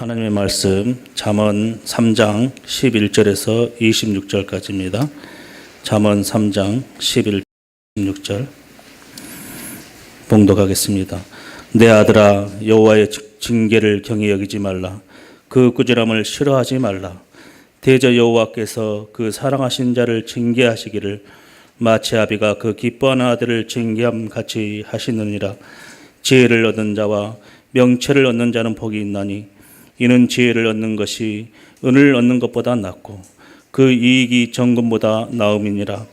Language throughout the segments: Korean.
하나님의 말씀 잠언 3장 11절에서 26절까지입니다. 잠언 3장 11, 16절 봉독하겠습니다. 내 아들아, 여호와의 징계를 경히 여기지 말라. 그 꾸지람을 싫어하지 말라. 대저 여호와께서 그 사랑하신 자를 징계하시기를 마치 아비가 그 기뻐하는 아들을 징계함 같이 하시느니라. 지혜를 얻는 자와 명철을 얻는 자는 복이 있나니 이는 지혜를 얻는 것이 은을 얻는 것보다 낫고 그 이익이 정금보다 나음이니라.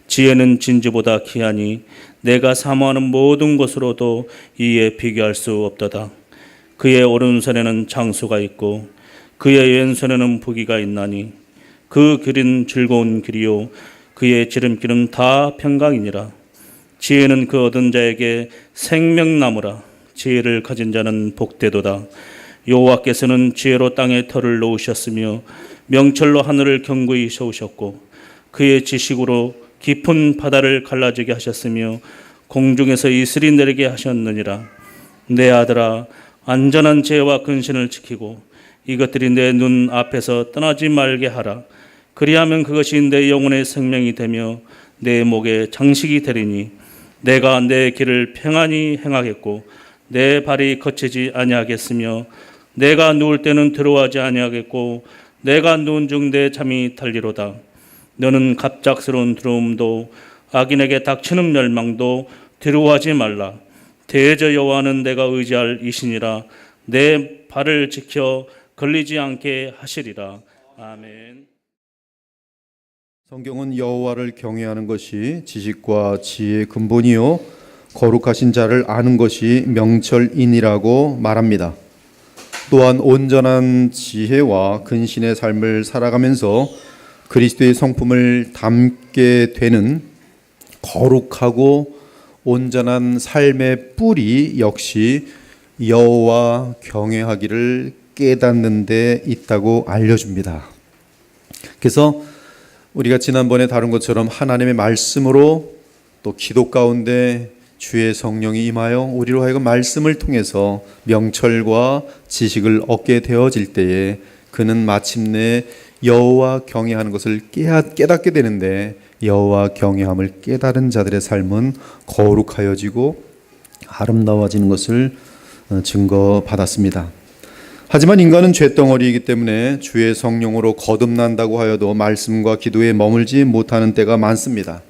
지혜는 진주보다 귀하니 내가 사모하는 모든 것으로도 이에 비교할 수 없도다. 그의 오른손에는 장수가 있고 그의 왼손에는 부귀가 있나니 그 길은 즐거운 길이요 그의 지름길은 다 평강이니라. 지혜는 그 얻은 자에게 생명나무라. 지혜를 가진 자는 복되도다. 여호와께서는 지혜로 땅에 털을 놓으셨으며 명철로 하늘을 견고히 세우셨고 그의 지식으로 깊은 바다를 갈라지게 하셨으며 공중에서 이슬이 내리게 하셨느니라. 내 아들아, 안전한 지혜와 근신을 지키고 이것들이 내 눈 앞에서 떠나지 말게 하라. 그리하면 그것이 내 영혼의 생명이 되며 내 목에 장식이 되리니 내가 내 길을 평안히 행하겠고 내 발이 거치지 아니하겠으며 내가 누울 때는 두려워하지 아니하겠고 내가 누운 중 내 잠이 달리로다. 너는 갑작스러운 두려움도 악인에게 닥치는 멸망도 두려워하지 말라. 대저 여호와는 내가 의지할 이신이라. 내 발을 지켜 걸리지 않게 하시리라. 아멘. 성경은 여호와를 경외하는 것이 지식과 지혜의 근본이요 거룩하신 자를 아는 것이 명철이니라고 말합니다. 또한 온전한 지혜와 근신의 삶을 살아가면서 그리스도의 성품을 담게 되는 거룩하고 온전한 삶의 뿌리 역시 여호와 경외하기를 깨닫는 데 있다고 알려줍니다. 그래서 우리가 지난번에 다룬 것처럼 하나님의 말씀으로 또 기도 가운데 주의 성령이 임하여 우리로 하여금 말씀을 통해서 명철과 지식을 얻게 되어질 때에 그는 마침내 여호와 경외하는 것을 깨닫게 되는데 여호와 경외함을 깨달은 자들의 삶은 거룩하여지고 아름다워지는 것을 증거받았습니다. 하지만 인간은 죄덩어리이기 때문에 주의 성령으로 거듭난다고 하여도 말씀과 기도에 머물지 못하는 때가 많습니다.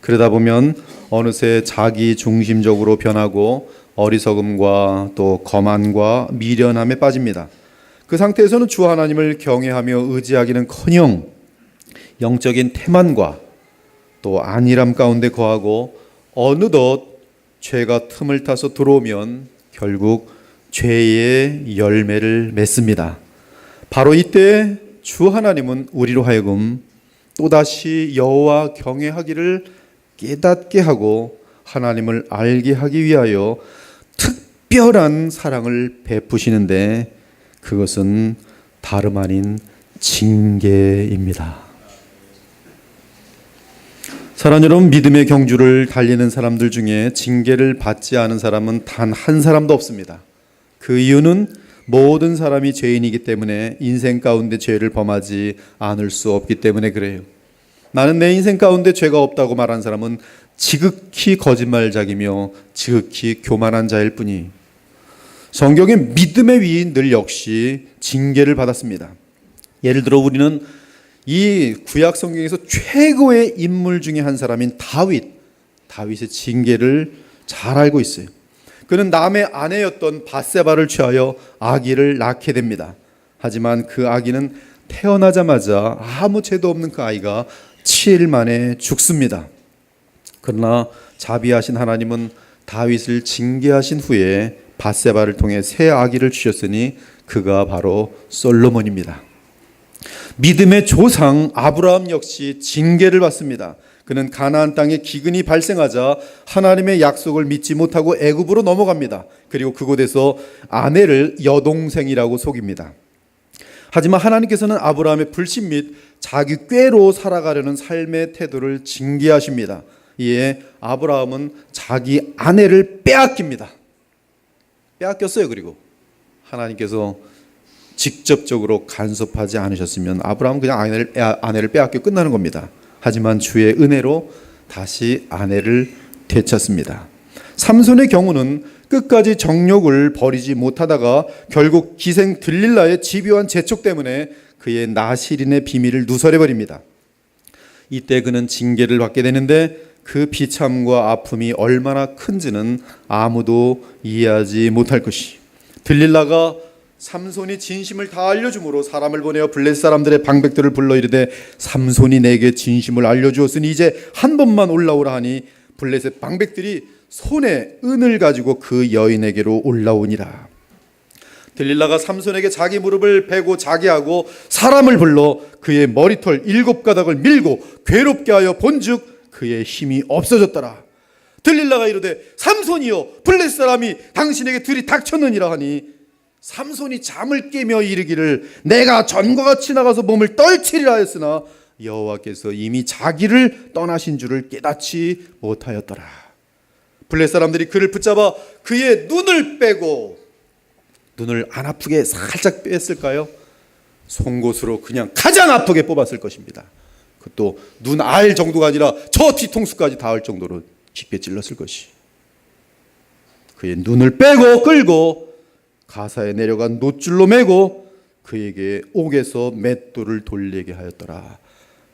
그러다 보면 어느새 자기 중심적으로 변하고 어리석음과 또 거만과 미련함에 빠집니다. 그 상태에서는 주 하나님을 경외하며 의지하기는커녕 영적인 태만과 또 안일함 가운데 거하고 어느덧 죄가 틈을 타서 들어오면 결국 죄의 열매를 맺습니다. 바로 이때 주 하나님은 우리로 하여금 또다시 여호와 경외하기를 깨닫게 하고 하나님을 알게 하기 위하여 특별한 사랑을 베푸시는데 그것은 다름 아닌 징계입니다. 사랑하는 여러분, 믿음의 경주를 달리는 사람들 중에 징계를 받지 않은 사람은 단 한 사람도 없습니다. 그 이유는 모든 사람이 죄인이기 때문에 인생 가운데 죄를 범하지 않을 수 없기 때문에 그래요. 나는 내 인생 가운데 죄가 없다고 말한 사람은 지극히 거짓말자이며 지극히 교만한 자일 뿐이. 성경의 믿음의 위인들 역시 징계를 받았습니다. 예를 들어 우리는 이 구약 성경에서 최고의 인물 중에 한 사람인 다윗의 징계를 잘 알고 있어요. 그는 남의 아내였던 밧세바를 취하여 아기를 낳게 됩니다. 하지만 그 아기는 태어나자마자 아무 죄도 없는 그 아이가 7일 만에 죽습니다. 그러나 자비하신 하나님은 다윗을 징계하신 후에 밧세바를 통해 새 아기를 주셨으니 그가 바로 솔로몬입니다. 믿음의 조상 아브라함 역시 징계를 받습니다. 그는 가나안 땅에 기근이 발생하자 하나님의 약속을 믿지 못하고 애굽으로 넘어갑니다. 그리고 그곳에서 아내를 여동생이라고 속입니다. 하지만 하나님께서는 아브라함의 불신 및 자기 꾀로 살아가려는 삶의 태도를 징계하십니다. 이에 아브라함은 자기 아내를 빼앗깁니다. 빼앗겼어요. 그리고 하나님께서 직접적으로 간섭하지 않으셨으면 아브라함은 그냥 아내를 빼앗겨 끝나는 겁니다. 하지만 주의 은혜로 다시 아내를 되찾습니다. 삼손의 경우는 끝까지 정욕을 버리지 못하다가 결국 기생 들릴라의 집요한 재촉 때문에 그의 나실인의 비밀을 누설해버립니다. 이때 그는 징계를 받게 되는데 그 비참과 아픔이 얼마나 큰지는 아무도 이해하지 못할 것이. 들릴라가 삼손이 진심을 다 알려주므로 사람을 보내어 블레셋 사람들의 방백들을 불러 이르되 삼손이 내게 진심을 알려주었으니 이제 한 번만 올라오라 하니 블레셋 방백들이 손에 은을 가지고 그 여인에게로 올라오니라. 들릴라가 삼손에게 자기 무릎을 베고 자게 하고 사람을 불러 그의 머리털 7가닥을 밀고 괴롭게 하여 본즉 그의 힘이 없어졌더라. 들릴라가 이르되 삼손이여 블레셋 사람이 당신에게 들이닥쳤느니라 하니 삼손이 잠을 깨며 이르기를 내가 전과 같이 나가서 몸을 떨치리라 하였으나 여호와께서 이미 자기를 떠나신 줄을 깨닫지 못하였더라. 블레셋 사람들이 그를 붙잡아 그의 눈을 빼고, 눈을 안 아프게 살짝 뺐을까요? 송곳으로 그냥 가장 아프게 뽑았을 것입니다. 그것도 눈 알 정도가 아니라 저 뒤통수까지 닿을 정도로 깊게 찔렀을 것이. 그의 눈을 빼고 끌고 가사에 내려간 놋줄로 매고 그에게 옥에서 맷돌을 돌리게 하였더라.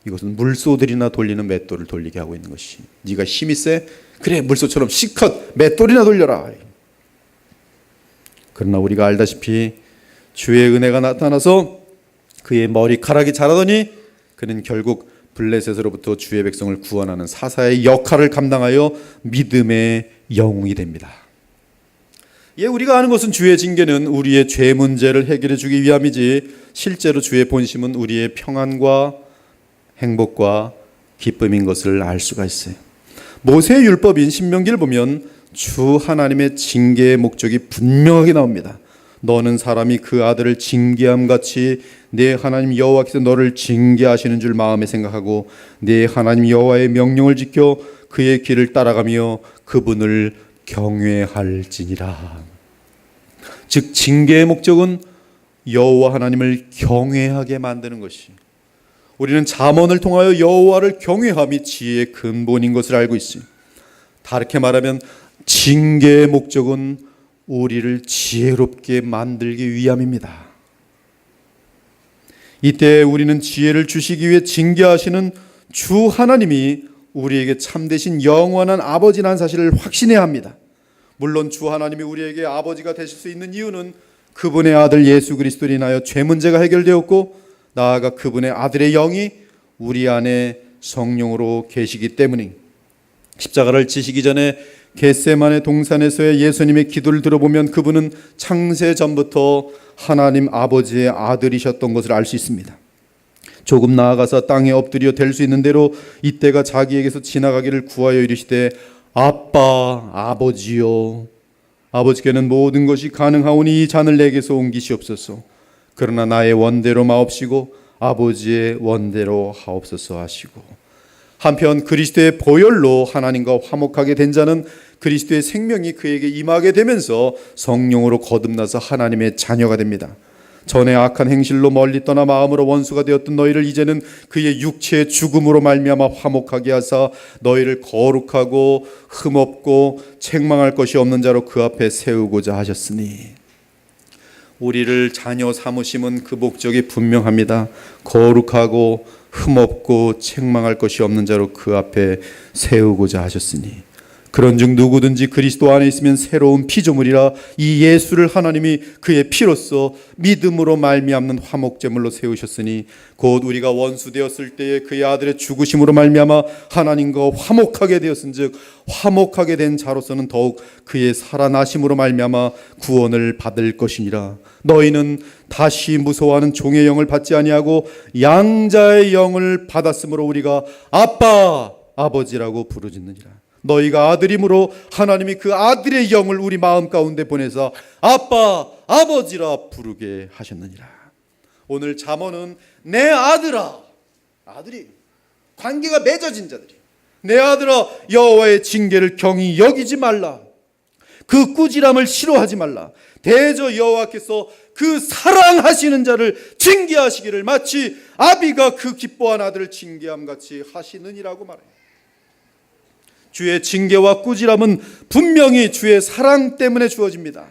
이것은 물소들이나 돌리는 맷돌을 돌리게 하고 있는 것이. 네가 힘이 세? 그래, 물소처럼 실컷 맷돌이나 돌려라. 그러나 우리가 알다시피 주의 은혜가 나타나서 그의 머리카락이 자라더니 그는 결국 블레셋으로부터 주의 백성을 구원하는 사사의 역할을 감당하여 믿음의 영웅이 됩니다. 예, 우리가 아는 것은 주의 징계는 우리의 죄 문제를 해결해 주기 위함이지 실제로 주의 본심은 우리의 평안과 행복과 기쁨인 것을 알 수가 있어요. 모세의 율법인 신명기를 보면 주 하나님의 징계의 목적이 분명하게 나옵니다. 너는 사람이 그 아들을 징계함 같이 내 하나님 여호와께서 너를 징계하시는 줄 마음에 생각하고 내 하나님 여호와의 명령을 지켜 그의 길을 따라가며 그분을 경외할지니라. 즉 징계의 목적은 여호와 하나님을 경외하게 만드는 것이. 우리는 잠언을 통하여 여호와를 경외함이 지혜의 근본인 것을 알고 있어요. 다르게 말하면 징계의 목적은 우리를 지혜롭게 만들기 위함입니다. 이때 우리는 지혜를 주시기 위해 징계하시는 주 하나님이 우리에게 참되신 영원한 아버지라는 사실을 확신해야 합니다. 물론 주 하나님이 우리에게 아버지가 되실 수 있는 이유는 그분의 아들 예수 그리스도로 인하여 죄 문제가 해결되었고 나아가 그분의 아들의 영이 우리 안에 성령으로 계시기 때문입니다. 십자가를 지시기 전에 겟세마네 동산에서의 예수님의 기도를 들어보면 그분은 창세 전부터 하나님 아버지의 아들이셨던 것을 알 수 있습니다. 조금 나아가서 땅에 엎드려 될 수 있는 대로 이때가 자기에게서 지나가기를 구하여 이르시되 아빠 아버지요 아버지께는 모든 것이 가능하오니 이 잔을 내게서 옮기시옵소서. 그러나 나의 원대로 마옵시고 아버지의 원대로 하옵소서 하시고. 한편 그리스도의 보혈로 하나님과 화목하게 된 자는 그리스도의 생명이 그에게 임하게 되면서 성령으로 거듭나서 하나님의 자녀가 됩니다. 전에 악한 행실로 멀리 떠나 마음으로 원수가 되었던 너희를 이제는 그의 육체의 죽음으로 말미암아 화목하게 하사 너희를 거룩하고 흠없고 책망할 것이 없는 자로 그 앞에 세우고자 하셨으니. 우리를 자녀 삼으심은 그 목적이 분명합니다. 거룩하고 흠없고 책망할 것이 없는 자로 그 앞에 세우고자 하셨으니. 그런즉 누구든지 그리스도 안에 있으면 새로운 피조물이라. 이 예수를 하나님이 그의 피로써 믿음으로 말미암는 화목제물로 세우셨으니 곧 우리가 원수 되었을 때에 그의 아들의 죽으심으로 말미암아 하나님과 화목하게 되었은즉 화목하게 된 자로서는 더욱 그의 살아나심으로 말미암아 구원을 받을 것이니라. 너희는 다시 무서워하는 종의 영을 받지 아니하고 양자의 영을 받았으므로 우리가 아빠 아버지라고 부르짖느니라. 너희가 아들이므로 하나님이 그 아들의 영을 우리 마음 가운데 보내서 아빠 아버지라 부르게 하셨느니라. 오늘 잠언은 내 아들아, 아들이 관계가 맺어진 자들이 내 아들아 여호와의 징계를 경히 여기지 말라. 그 꾸지람을 싫어하지 말라. 대저 여호와께서 그 사랑하시는 자를 징계하시기를 마치 아비가 그 기뻐한 아들을 징계함 같이 하시느니라고 말해요. 주의 징계와 꾸지람은 분명히 주의 사랑 때문에 주어집니다.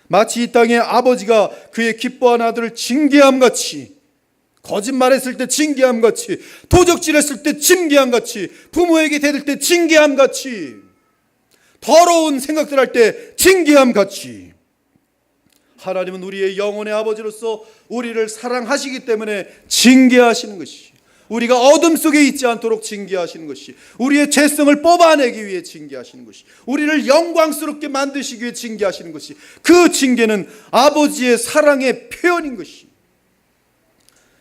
마치 이 땅의 아버지가 그의 기뻐한 아들을 징계함 같이, 거짓말했을 때 징계함 같이, 도적질했을 때 징계함 같이, 부모에게 대들 때 징계함 같이, 더러운 생각들 할 때 징계함 같이, 하나님은 우리의 영혼의 아버지로서 우리를 사랑하시기 때문에 징계하시는 것이, 우리가 어둠 속에 있지 않도록 징계하시는 것이, 우리의 죄성을 뽑아내기 위해 징계하시는 것이, 우리를 영광스럽게 만드시기 위해 징계하시는 것이, 그 징계는 아버지의 사랑의 표현인 것이.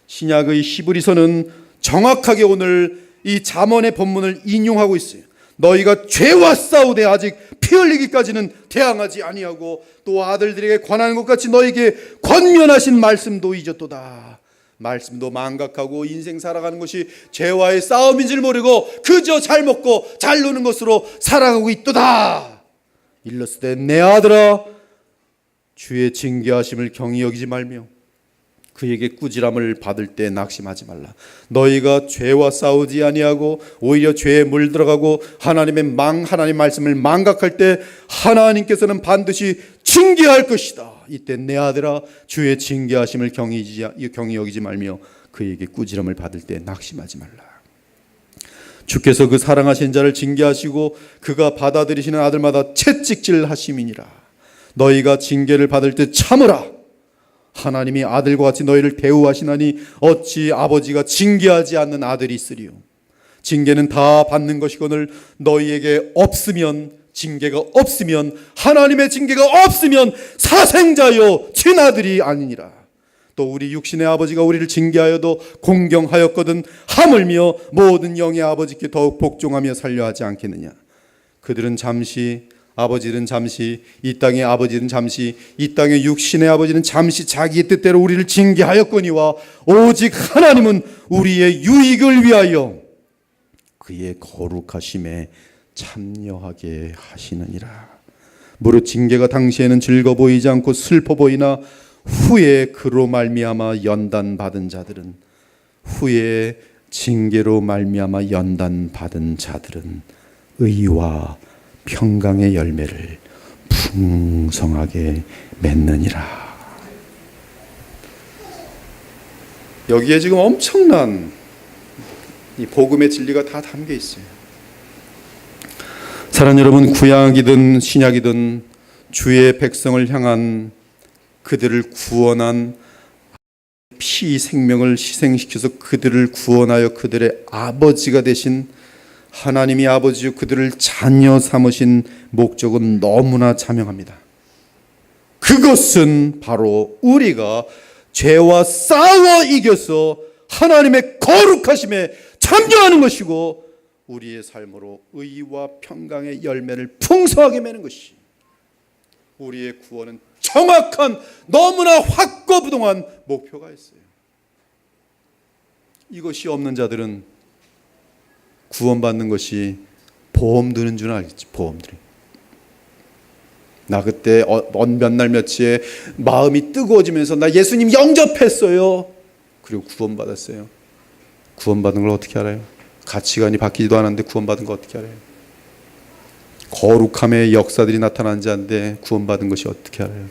신약의 히브리서는 정확하게 오늘 이 잠언의 본문을 인용하고 있어요. 너희가 죄와 싸우되 아직 피 흘리기까지는 대항하지 아니하고 또 아들들에게 권하는 것 같이 너희에게 권면하신 말씀도 잊었도다. 말씀도 망각하고 인생 살아가는 것이 죄와의 싸움인 줄 모르고 그저 잘 먹고 잘 노는 것으로 살아가고 있도다. 일렀을 때 내 아들아 주의 징계하심을 경히 여기지 말며 그에게 꾸지람을 받을 때 낙심하지 말라. 너희가 죄와 싸우지 아니하고 오히려 죄에 물들어가고 하나님 말씀을 망각할 때 하나님께서는 반드시 징계할 것이다. 이때 내 아들아 주의 징계하심을 경히 여기지 말며 그에게 꾸지람을 받을 때 낙심하지 말라. 주께서 그 사랑하신 자를 징계하시고 그가 받아들이시는 아들마다 채찍질 하심이니라. 너희가 징계를 받을 때 참으라. 하나님이 아들과 같이 너희를 대우하시나니 어찌 아버지가 징계하지 않는 아들이 있으리요. 징계는 다 받는 것이거늘 너희에게 없으면, 징계가 없으면, 하나님의 징계가 없으면 사생자요 친아들이 아니니라. 또 우리 육신의 아버지가 우리를 징계하여도 공경하였거든 하물며 모든 영의 아버지께 더욱 복종하며 살려 하지 않겠느냐. 그들은 잠시, 아버지는 잠시, 이 땅의 아버지는 잠시, 이 땅의 육신의 아버지는 잠시 자기의 뜻대로 우리를 징계하였거니와 오직 하나님은 우리의 유익을 위하여 그의 거룩하심에 참여하게 하시느니라. 무릇 징계가 당시에는 즐거 보이지 않고 슬퍼 보이나 후에 그로 말미암아 연단 받은 자들은, 후에 징계로 말미암아 연단 받은 자들은 의와 평강의 열매를 풍성하게 맺느니라. 여기에 지금 엄청난 이 복음의 진리가 다 담겨 있어요. 사랑하는 여러분, 구약이든 신약이든 주의 백성을 향한, 그들을 구원한, 피 생명을 희생시켜서 그들을 구원하여 그들의 아버지가 되신 하나님이 아버지요 그들을 자녀 삼으신 목적은 너무나 자명합니다. 그것은 바로 우리가 죄와 싸워 이겨서 하나님의 거룩하심에 참여하는 것이고 우리의 삶으로 의와 평강의 열매를 풍성하게 맺는 것이, 우리의 구원은 정확한, 너무나 확고부동한 목표가 있어요. 이것이 없는 자들은 구원받는 것이 보험 드는 줄 알겠지. 보험들이 나 그때 몇 날 며칠에 마음이 뜨거워지면서 나 예수님 영접했어요. 그리고 구원받았어요. 구원받은 걸 어떻게 알아요? 가치관이 바뀌지도 않았는데 구원받은 거 어떻게 알아요? 거룩함의 역사들이 나타난 자인데 구원받은 것이 어떻게 알아요?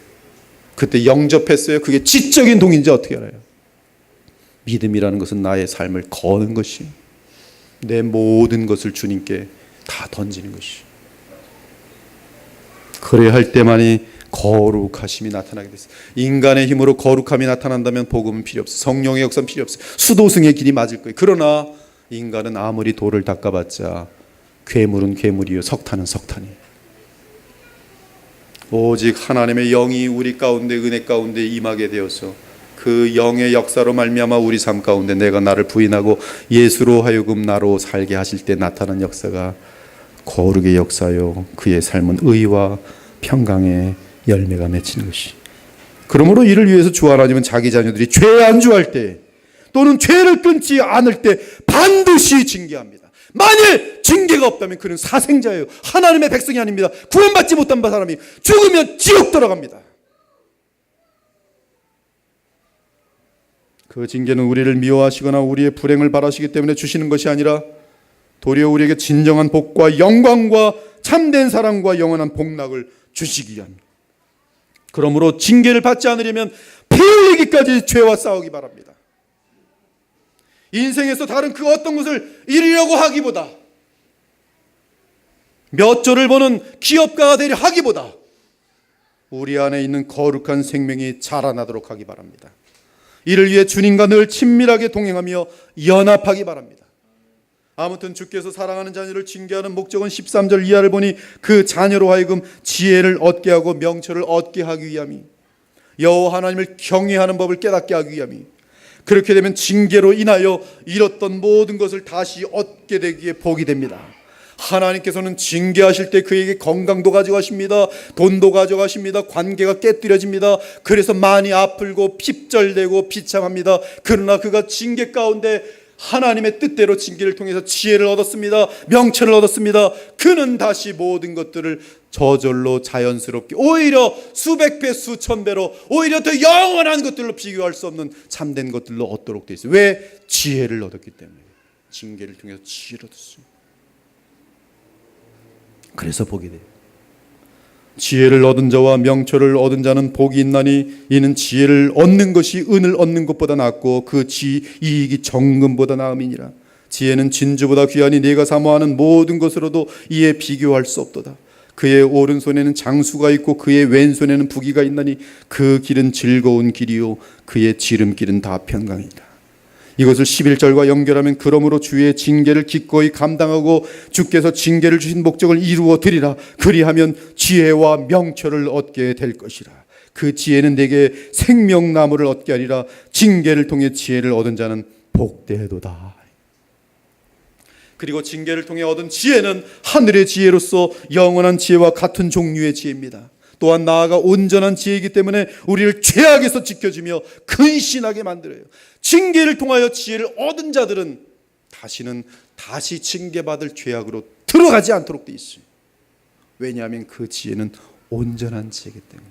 그때 영접했어요. 그게 지적인 동인지 어떻게 알아요? 믿음이라는 것은 나의 삶을 거는 것이, 내 모든 것을 주님께 다 던지는 것이, 그래야 할 때만이 거룩하심이 나타나게 됐어요. 인간의 힘으로 거룩함이 나타난다면 복음은 필요 없어요. 성령의 역사는 필요 없어요. 수도승의 길이 맞을 거예요. 그러나 인간은 아무리 돌을 닦아봤자 괴물은 괴물이요 석탄은 석탄이에요. 오직 하나님의 영이 우리 가운데, 은혜 가운데 임하게 되어서 그 영의 역사로 말미암아 우리 삶 가운데 내가 나를 부인하고 예수로 하여금 나로 살게 하실 때 나타난 역사가 거룩의 역사요, 그의 삶은 의와 평강의 열매가 맺히는 것이. 그러므로 이를 위해서 주 하나님은 자기 자녀들이 죄에 안주할 때 또는 죄를 끊지 않을 때 반드시 징계합니다. 만일 징계가 없다면 그는 사생자예요. 하나님의 백성이 아닙니다. 구원받지 못한 사람이 죽으면 지옥 들어갑니다. 그 징계는 우리를 미워하시거나 우리의 불행을 바라시기 때문에 주시는 것이 아니라 도리어 우리에게 진정한 복과 영광과 참된 사랑과 영원한 복락을 주시기 위함입니다. 그러므로 징계를 받지 않으려면 피 흘리기까지 죄와 싸우기 바랍니다. 인생에서 다른 그 어떤 것을 이루려고 하기보다, 몇 조를 버는 기업가가 되려 하기보다 우리 안에 있는 거룩한 생명이 자라나도록 하기 바랍니다. 이를 위해 주님과 늘 친밀하게 동행하며 연합하기 바랍니다. 아무튼 주께서 사랑하는 자녀를 징계하는 목적은 13절 이하를 보니 그 자녀로 하여금 지혜를 얻게 하고 명철을 얻게 하기 위함이, 여호와 하나님을 경외하는 법을 깨닫게 하기 위함이, 그렇게 되면 징계로 인하여 잃었던 모든 것을 다시 얻게 되기에 복이 됩니다. 하나님께서는 징계하실 때 그에게 건강도 가져가십니다. 돈도 가져가십니다. 관계가 깨뜨려집니다. 그래서 많이 아플고 핍절되고 비참합니다. 그러나 그가 징계 가운데 하나님의 뜻대로 징계를 통해서 지혜를 얻었습니다. 명철을 얻었습니다. 그는 다시 모든 것들을 저절로 자연스럽게, 오히려 수백 배 수천 배로, 오히려 더 영원한 것들로 비교할 수 없는 참된 것들로 얻도록 되어 있어요. 왜? 지혜를 얻었기 때문에. 징계를 통해서 지혜를 얻었어요. 그래서 복이 돼요. 지혜를 얻은 자와 명철을 얻은 자는 복이 있나니 이는 지혜를 얻는 것이 은을 얻는 것보다 낫고 그 이익이 정금보다 나음이니라. 지혜는 진주보다 귀하니 네가 사모하는 모든 것으로도 이에 비교할 수 없도다. 그의 오른손에는 장수가 있고 그의 왼손에는 부귀가 있나니 그 길은 즐거운 길이요 그의 지름길은 다 평강이다. 이것을 11절과 연결하면 그러므로 주의 징계를 기꺼이 감당하고 주께서 징계를 주신 목적을 이루어 드리라. 그리하면 지혜와 명철을 얻게 될 것이라. 그 지혜는 내게 생명나무를 얻게 하리라. 징계를 통해 지혜를 얻은 자는 복되도다. 그리고 징계를 통해 얻은 지혜는 하늘의 지혜로서 영원한 지혜와 같은 종류의 지혜입니다. 또한 나아가 온전한 지혜이기 때문에 우리를 죄악에서 지켜주며 근신하게 만들어요. 징계를 통하여 지혜를 얻은 자들은 다시는 다시 징계받을 죄악으로 들어가지 않도록 되어 있어요. 왜냐하면 그 지혜는 온전한 지혜이기 때문에.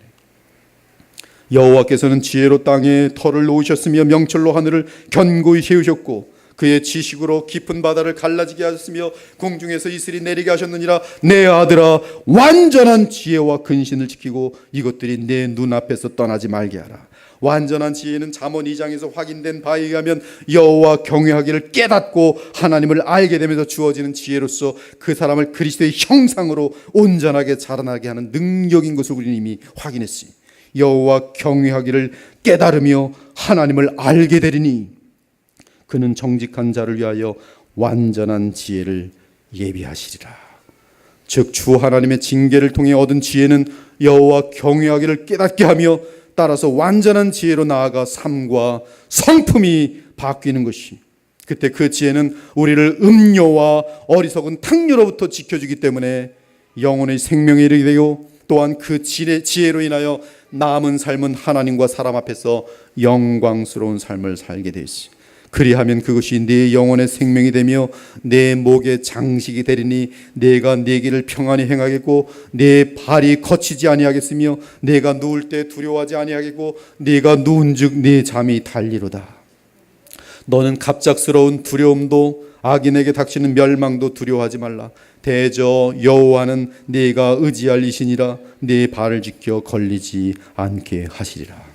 여호와께서는 지혜로 땅에 터를 놓으셨으며 명철로 하늘을 견고히 세우셨고 그의 지식으로 깊은 바다를 갈라지게 하셨으며 공중에서 이슬이 내리게 하셨느니라. 내 아들아, 완전한 지혜와 근신을 지키고 이것들이 내 눈앞에서 떠나지 말게 하라. 완전한 지혜는 잠언 2장에서 확인된 바에 의하면 여호와 경외하기를 깨닫고 하나님을 알게 되면서 주어지는 지혜로서 그 사람을 그리스도의 형상으로 온전하게 자라나게 하는 능력인 것을 우리는 이미 확인했으니 여호와 경외하기를 깨달으며 하나님을 알게 되리니 그는 정직한 자를 위하여 완전한 지혜를 예비하시리라. 즉 주 하나님의 징계를 통해 얻은 지혜는 여호와 경외하기를 깨닫게 하며 따라서 완전한 지혜로 나아가 삶과 성품이 바뀌는 것이, 그때 그 지혜는 우리를 음료와 어리석은 탕류로부터 지켜주기 때문에 영혼의 생명에 이르게 되고 또한 그 지혜로 인하여 남은 삶은 하나님과 사람 앞에서 영광스러운 삶을 살게 되어 있습니다. 그리하면 그것이 네 영혼의 생명이 되며 내 목의 장식이 되리니 내가 네 길을 평안히 행하겠고 내 발이 거치지 아니하겠으며 내가 누울 때 두려워하지 아니하겠고 네가 누운즉 네 잠이 달리로다. 너는 갑작스러운 두려움도 악인에게 닥치는 멸망도 두려워하지 말라. 대저 여호와는 네가 의지할 이시니라. 네 발을 지켜 걸리지 않게 하시리라.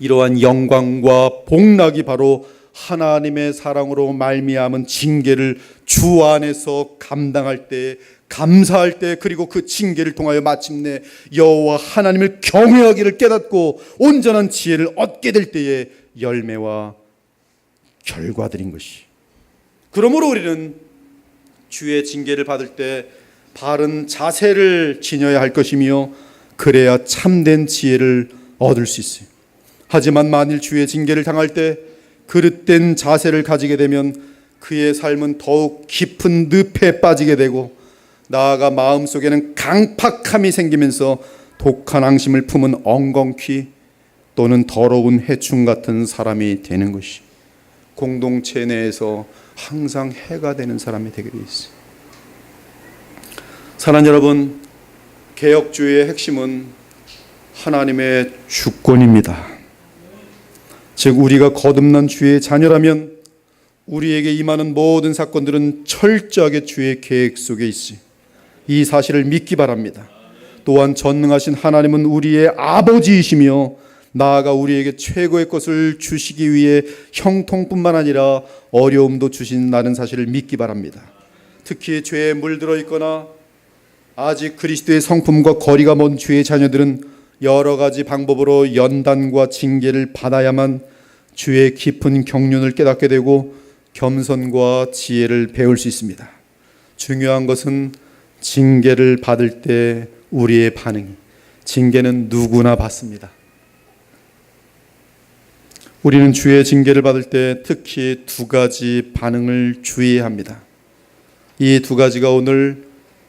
이러한 영광과 복락이 바로 하나님의 사랑으로 말미암은 징계를 주 안에서 감당할 때, 감사할 때, 그리고 그 징계를 통하여 마침내 여호와 하나님을 경외하기를 깨닫고 온전한 지혜를 얻게 될 때의 열매와 결과들인 것이. 그러므로 우리는 주의 징계를 받을 때 바른 자세를 지녀야 할 것이며 그래야 참된 지혜를 얻을 수 있어요. 하지만 만일 주의 징계를 당할 때 그릇된 자세를 가지게 되면 그의 삶은 더욱 깊은 늪에 빠지게 되고 나아가 마음속에는 강팍함이 생기면서 독한 앙심을 품은 엉겅퀴 또는 더러운 해충 같은 사람이 되는 것이, 공동체 내에서 항상 해가 되는 사람이 되게 돼 있어요. 사랑하는 여러분, 개혁주의의 핵심은 하나님의 주권입니다. 즉 우리가 거듭난 주의 자녀라면 우리에게 임하는 모든 사건들은 철저하게 주의 계획 속에 있지. 이 사실을 믿기 바랍니다. 또한 전능하신 하나님은 우리의 아버지이시며 나아가 우리에게 최고의 것을 주시기 위해 형통뿐만 아니라 어려움도 주신다는 사실을 믿기 바랍니다. 특히 죄에 물들어 있거나 아직 그리스도의 성품과 거리가 먼 주의 자녀들은 여러 가지 방법으로 연단과 징계를 받아야만 주의 깊은 경륜을 깨닫게 되고 겸손과 지혜를 배울 수 있습니다. 중요한 것은 징계를 받을 때 우리의 반응. 징계는 누구나 받습니다. 우리는 주의 징계를 받을 때 특히 두 가지 반응을 주의해야 합니다. 이 두 가지가 오늘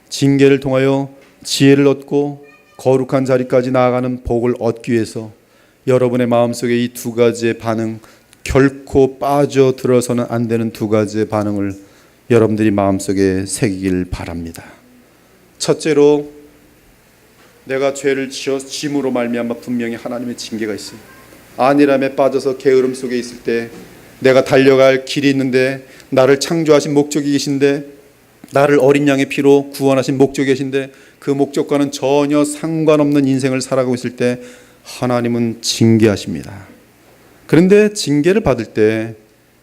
징계를 통하여 지혜를 얻고 거룩한 자리까지 나아가는 복을 얻기 위해서 여러분의 마음속에 이 두 가지의 반응, 결코 빠져들어서는 안 되는 두 가지의 반응을 여러분들이 마음속에 새기길 바랍니다. 첫째로, 내가 죄를 지음으로 말미암아 분명히 하나님의 징계가 있어요. 안일함에 빠져서 게으름 속에 있을 때 내가 달려갈 길이 있는데, 나를 창조하신 목적이 계신데, 나를 어린 양의 피로 구원하신 목적이 계신데 그 목적과는 전혀 상관없는 인생을 살아가고 있을 때 하나님은 징계하십니다. 그런데 징계를 받을 때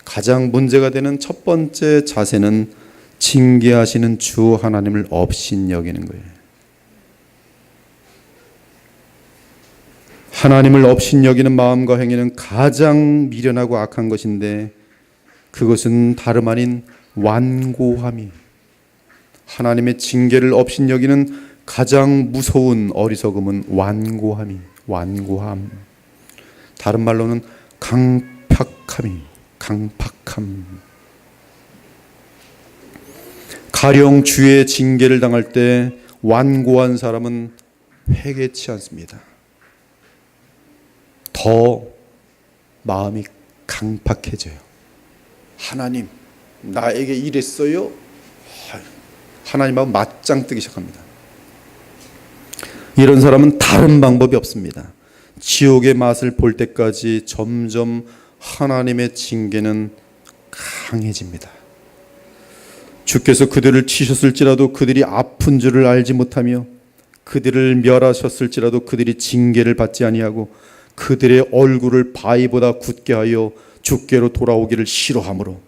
가장 문제가 되는 첫 번째 자세는 징계하시는 주 하나님을 업신여기는 거예요. 하나님을 업신여기는 마음과 행위는 가장 미련하고 악한 것인데 그것은 다름 아닌 완고함이, 하나님의 징계를 업신여기는 가장 무서운 어리석음은 완고함. 다른 말로는 강팍함. 가령 주의 징계를 당할 때 완고한 사람은 회개치 않습니다. 더 마음이 강팍해져요. 하나님, 나에게 이랬어요? 하나님하고 맞짱 뜨기 시작합니다. 이런 사람은 다른 방법이 없습니다. 지옥의 맛을 볼 때까지 점점 하나님의 징계는 강해집니다. 주께서 그들을 치셨을지라도 그들이 아픈 줄을 알지 못하며 그들을 멸하셨을지라도 그들이 징계를 받지 아니하고 그들의 얼굴을 바위보다 굳게 하여 주께로 돌아오기를 싫어하므로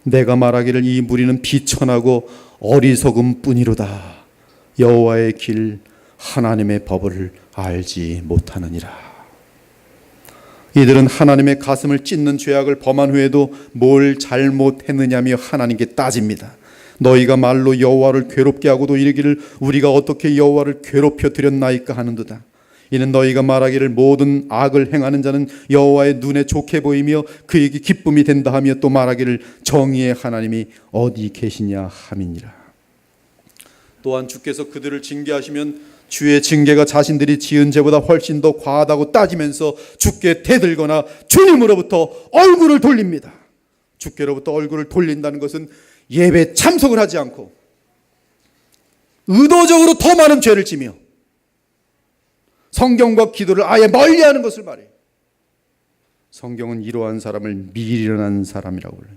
내가 말하기를 이 무리는 비천하고 어리석음 뿐이로다. 여호와의 길 하나님의 법을 알지 못하느니라. 이들은 하나님의 가슴을 찢는 죄악을 범한 후에도 뭘 잘못했느냐며 하나님께 따집니다. 너희가 말로 여호와를 괴롭게 하고도 이르기를 우리가 어떻게 여호와를 괴롭혀 드렸나이까 하는도다. 이는 너희가 말하기를 모든 악을 행하는 자는 여호와의 눈에 좋게 보이며 그에게 기쁨이 된다 하며 또 말하기를 정의의 하나님이 어디 계시냐 함이니라. 또한 주께서 그들을 징계하시면 주의 징계가 자신들이 지은 죄보다 훨씬 더 과하다고 따지면서 주께 대들거나 주님으로부터 얼굴을 돌립니다. 주께로부터 얼굴을 돌린다는 것은 예배 참석을 하지 않고 의도적으로 더 많은 죄를 지며 성경과 기도를 아예 멀리하는 것을 말해요. 성경은 이러한 사람을 미련한 사람이라고 해요.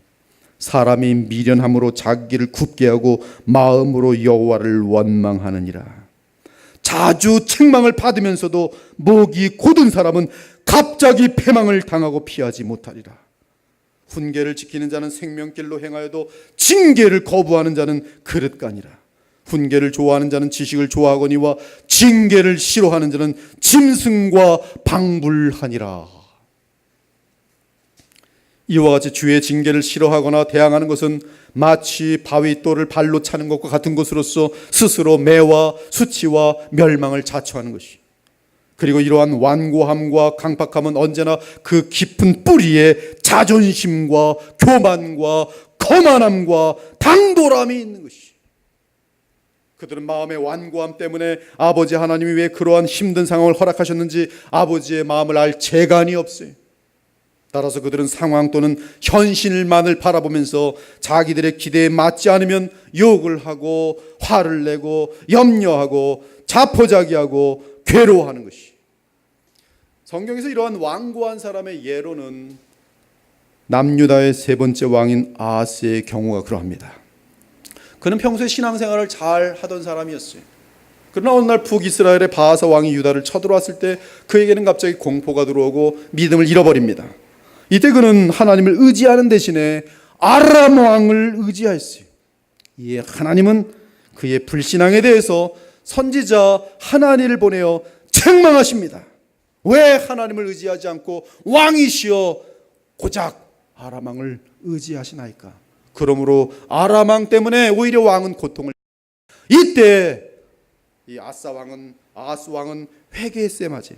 사람이 미련함으로 자기를 굽게 하고 마음으로 여호와를 원망하느니라. 자주 책망을 받으면서도 목이 곧은 사람은 갑자기 패망을 당하고 피하지 못하리라. 훈계를 지키는 자는 생명길로 행하여도 징계를 거부하는 자는 그릇가니라. 훈계를 좋아하는 자는 지식을 좋아하거니와 징계를 싫어하는 자는 짐승과 방불하니라. 이와 같이 주의 징계를 싫어하거나 대항하는 것은 마치 바위돌을 발로 차는 것과 같은 것으로서 스스로 매와 수치와 멸망을 자초하는 것이. 그리고 이러한 완고함과 강팍함은 언제나 그 깊은 뿌리에 자존심과 교만과 거만함과 당돌함이 있는 것이. 그들은 마음의 완고함 때문에 아버지 하나님이 왜 그러한 힘든 상황을 허락하셨는지 아버지의 마음을 알 재간이 없어요. 따라서 그들은 상황 또는 현실만을 바라보면서 자기들의 기대에 맞지 않으면 욕을 하고 화를 내고 염려하고 자포자기하고 괴로워하는 것이. 성경에서 이러한 완고한 사람의 예로는 남유다의 세 번째 왕인 아하스의 경우가 그러합니다. 그는 평소에 신앙생활을 잘 하던 사람이었어요. 그러나 어느 날 북이스라엘의 바하사 왕이 유다를 쳐들어왔을 때 그에게는 갑자기 공포가 들어오고 믿음을 잃어버립니다. 이때 그는 하나님을 의지하는 대신에 아람 왕을 의지하였어요. 이에 하나님은 그의 불신앙에 대해서 선지자 하나니를 보내어 책망하십니다. 왜 하나님을 의지하지 않고 왕이시여 고작 아람 왕을 의지하시나이까. 그러므로 아람 왕 때문에 오히려 왕은 고통을. 이때 이 아하스 왕은 회개했어야 맞아요.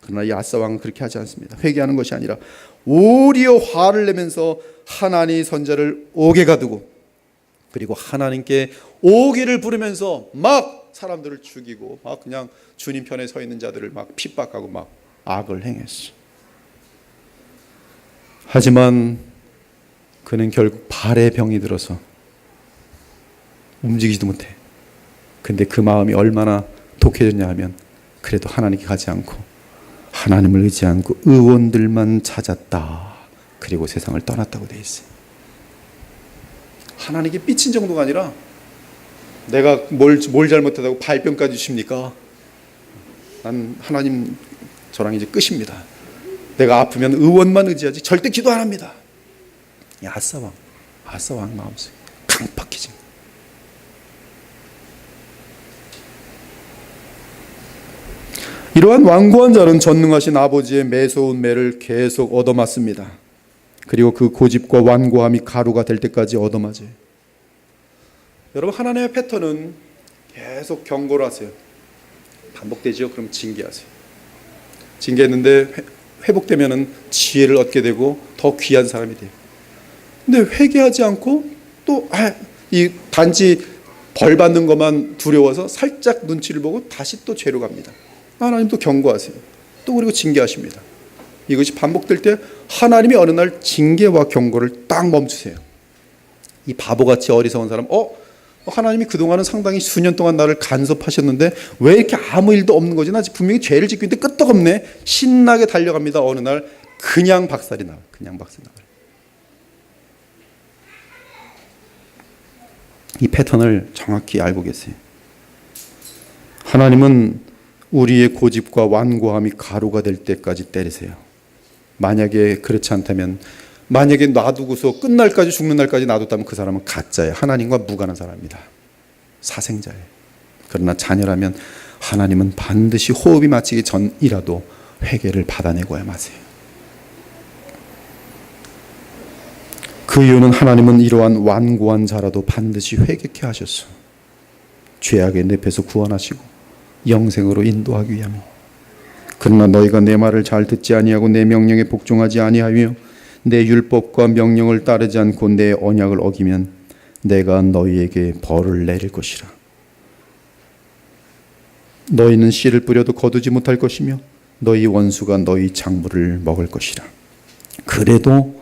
그러나 이 아하스 왕은 그렇게 하지 않습니다. 회개하는 것이 아니라 오히려 화를 내면서 하나님 선자를 오게 가두고, 그리고 하나님께 오기를 부르면서 막 사람들을 죽이고 막 그냥 주님 편에 서 있는 자들을 막 핍박하고 막 악을 행했어. 하지만 그는 결국 발에 병이 들어서 움직이지도 못해. 근데 그 마음이 얼마나 독해졌냐 하면 그래도 하나님께 가지 않고 하나님을 의지 않고 의원들만 찾았다. 그리고 세상을 떠났다고 돼 있어요. 하나님께 삐친 정도가 아니라 내가 뭘 잘못했다고 발병까지 주십니까? 난 하나님 저랑 이제 끝입니다. 내가 아프면 의원만 의지하지 절대 기도 안 합니다. 이 아하스 왕 마음속에 강팍해진. 이러한 완고한 자는 전능하신 아버지의 매서운 매를 계속 얻어맞습니다. 그리고 그 고집과 완고함이 가루가 될 때까지 얻어맞아요. 여러분, 하나님의 패턴은 계속 경고를 하세요. 반복되죠? 그럼 징계하세요. 징계했는데 회복되면은 지혜를 얻게 되고 더 귀한 사람이 돼요. 근데 회개하지 않고 또 이 단지 벌 받는 것만 두려워서 살짝 눈치를 보고 다시 또 죄로 갑니다. 하나님 또 경고하세요. 또 그리고 징계하십니다. 이것이 반복될 때 하나님이 어느 날 징계와 경고를 딱 멈추세요. 이 바보같이 어리석은 사람, 하나님이 그동안은 상당히 수년 동안 나를 간섭하셨는데 왜 이렇게 아무 일도 없는 거지? 나 분명히 죄를 짓고 있는데 끄떡없네. 신나게 달려갑니다. 어느 날 그냥 박살이 나요. 이 패턴을 정확히 알고 계세요. 하나님은 우리의 고집과 완고함이 가루가 될 때까지 때리세요. 만약에 그렇지 않다면, 만약에 놔두고서 끝날까지, 죽는 날까지 놔뒀다면 그 사람은 가짜예요. 하나님과 무관한 사람입니다. 사생자예요. 그러나 자녀라면 하나님은 반드시 호흡이 마치기 전이라도 회개를 받아내고야 마세요. 그 이유는 하나님은 이러한 완고한 자라도 반드시 회개케 하셨어. 죄악의 늪에서 구원하시고 영생으로 인도하기 위함이요. 그러나 너희가 내 말을 잘 듣지 아니하고 내 명령에 복종하지 아니하며 내 율법과 명령을 따르지 않고 내 언약을 어기면 내가 너희에게 벌을 내릴 것이라. 너희는 씨를 뿌려도 거두지 못할 것이며 너희 원수가 너희 작물을 먹을 것이라. 그래도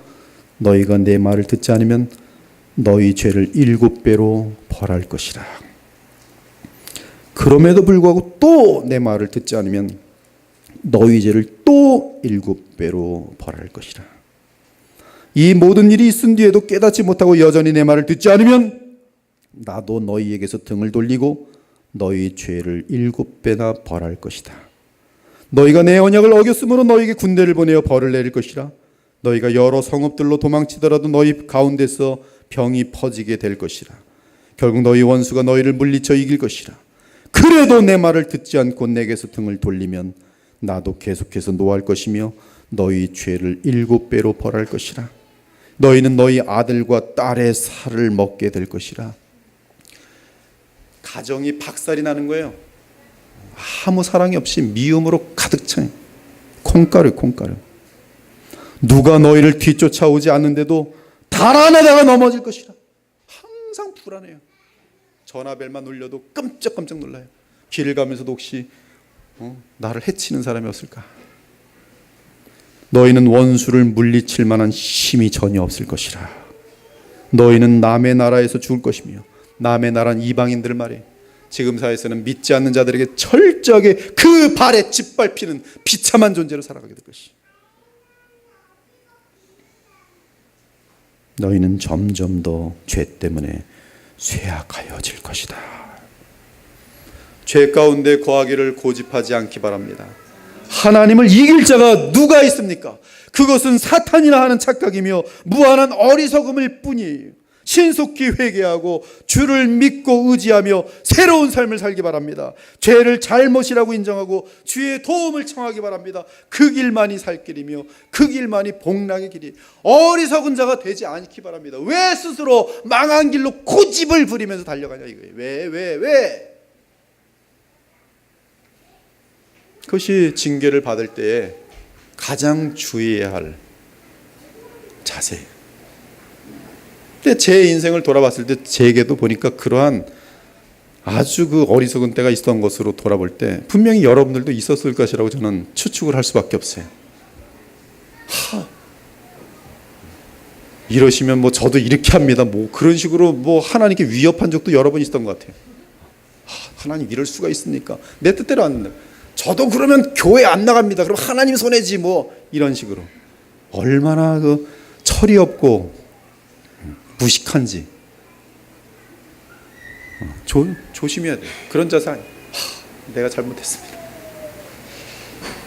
너희가 내 말을 듣지 않으면 너희 죄를 7배로 벌할 것이라. 그럼에도 불구하고 또 내 말을 듣지 않으면 너희 죄를 또 7배로 벌할 것이라. 이 모든 일이 있은 뒤에도 깨닫지 못하고 여전히 내 말을 듣지 않으면 나도 너희에게서 등을 돌리고 너희 죄를 7배나 벌할 것이다. 너희가 내 언약을 어겼으므로 너희에게 군대를 보내어 벌을 내릴 것이라. 너희가 여러 성읍들로 도망치더라도 너희 가운데서 병이 퍼지게 될 것이라. 결국 너희 원수가 너희를 물리쳐 이길 것이라. 그래도 내 말을 듣지 않고 내게서 등을 돌리면 나도 계속해서 노할 것이며 너희 죄를 7배로 벌할 것이라. 너희는 너희 아들과 딸의 살을 먹게 될 것이라. 가정이 박살이 나는 거예요. 아무 사랑이 없이 미움으로 가득 차요. 콩가루. 누가 너희를 뒤쫓아오지 않는데도 달아나다가 넘어질 것이라. 항상 불안해요. 전화벨만 울려도 깜짝깜짝 놀라요. 길을 가면서도 혹시 나를 해치는 사람이 없을까. 너희는 원수를 물리칠 만한 힘이 전혀 없을 것이라. 너희는 남의 나라에서 죽을 것이며, 남의 나라는 이방인들 말이에요. 지금 사회에서는 믿지 않는 자들에게 철저하게 그 발에 짓밟히는 비참한 존재로 살아가게 될 것이. 너희는 점점 더 죄 때문에 쇠약하여질 것이다. 죄 가운데 거하기를 고집하지 않기 바랍니다. 하나님을 이길 자가 누가 있습니까? 그것은 사탄이라 하는 착각이며 무한한 어리석음일 뿐이에요. 신속히 회개하고 주를 믿고 의지하며 새로운 삶을 살기 바랍니다. 죄를 잘못이라고 인정하고 주의 도움을 청하기 바랍니다. 그 길만이 살 길이며 그 길만이 복락의 길이. 어리석은 자가 되지 않기 바랍니다. 왜 스스로 망한 길로 고집을 부리면서 달려가냐 이거예요. 왜? 그것이 징계를 받을 때에 가장 주의해야 할 자세예요. 근데 제 인생을 돌아봤을 때 제게도 보니까 그러한 아주 그 어리석은 때가 있었던 것으로 돌아볼 때 분명히 여러분들도 있었을 것이라고 저는 추측을 할 수밖에 없어요. 이러시면 뭐 저도 이렇게 합니다. 뭐 그런 식으로 뭐 하나님께 위협한 적도 여러 번 있었던 것 같아요. 하나님 이럴 수가 있습니까? 내 뜻대로 안 된다. 저도 그러면 교회 안 나갑니다. 그럼 하나님 손해지 뭐 이런 식으로. 얼마나 그 철이 없고 무식한지 조심해야 돼요. 그런 자세 내가 잘못했습니다.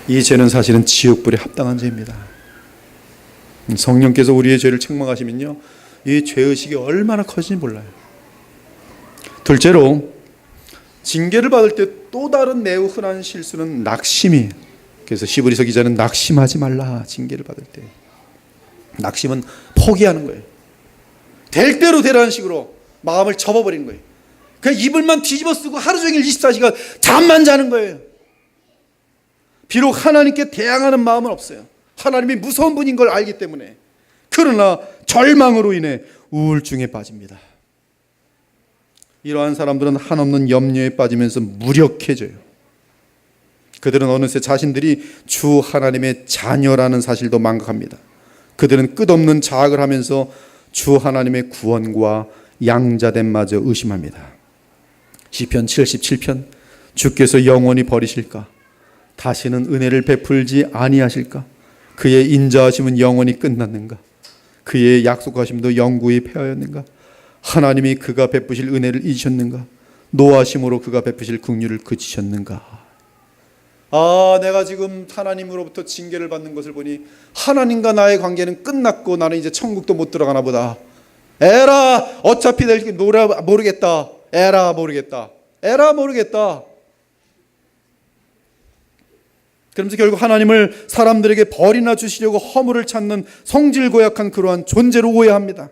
이 죄는 사실은 지옥불에 합당한 죄입니다. 성령께서 우리의 죄를 책망하시면요, 이 죄의식이 얼마나 커진지 몰라요. 둘째로 징계를 받을 때 또 다른 매우 흔한 실수는 낙심이에요. 그래서 시브리서 기자는 낙심하지 말라. 징계를 받을 때 낙심은 포기하는 거예요. 될 대로 되라는 식으로 마음을 접어버리는 거예요. 그냥 이불만 뒤집어 쓰고 하루 종일 24시간 잠만 자는 거예요. 비록 하나님께 대항하는 마음은 없어요. 하나님이 무서운 분인 걸 알기 때문에. 그러나 절망으로 인해 우울증에 빠집니다. 이러한 사람들은 한없는 염려에 빠지면서 무력해져요. 그들은 어느새 자신들이 주 하나님의 자녀라는 사실도 망각합니다. 그들은 끝없는 자학을 하면서 주 하나님의 구원과 양자됨마저 의심합니다. 시편 77편, 주께서 영원히 버리실까? 다시는 은혜를 베풀지 아니하실까? 그의 인자하심은 영원히 끝났는가? 그의 약속하심도 영구히 폐하였는가? 하나님이 그가 베푸실 은혜를 잊으셨는가? 노하심으로 그가 베푸실 긍휼을 그치셨는가? 내가 지금 하나님으로부터 징계를 받는 것을 보니 하나님과 나의 관계는 끝났고 나는 이제 천국도 못 들어가나 보다. 에라, 어차피 될 길 모르겠다. 에라 모르겠다. 그러면서 결국 하나님을 사람들에게 벌이나 주시려고 허물을 찾는 성질 고약한 그러한 존재로 오해합니다.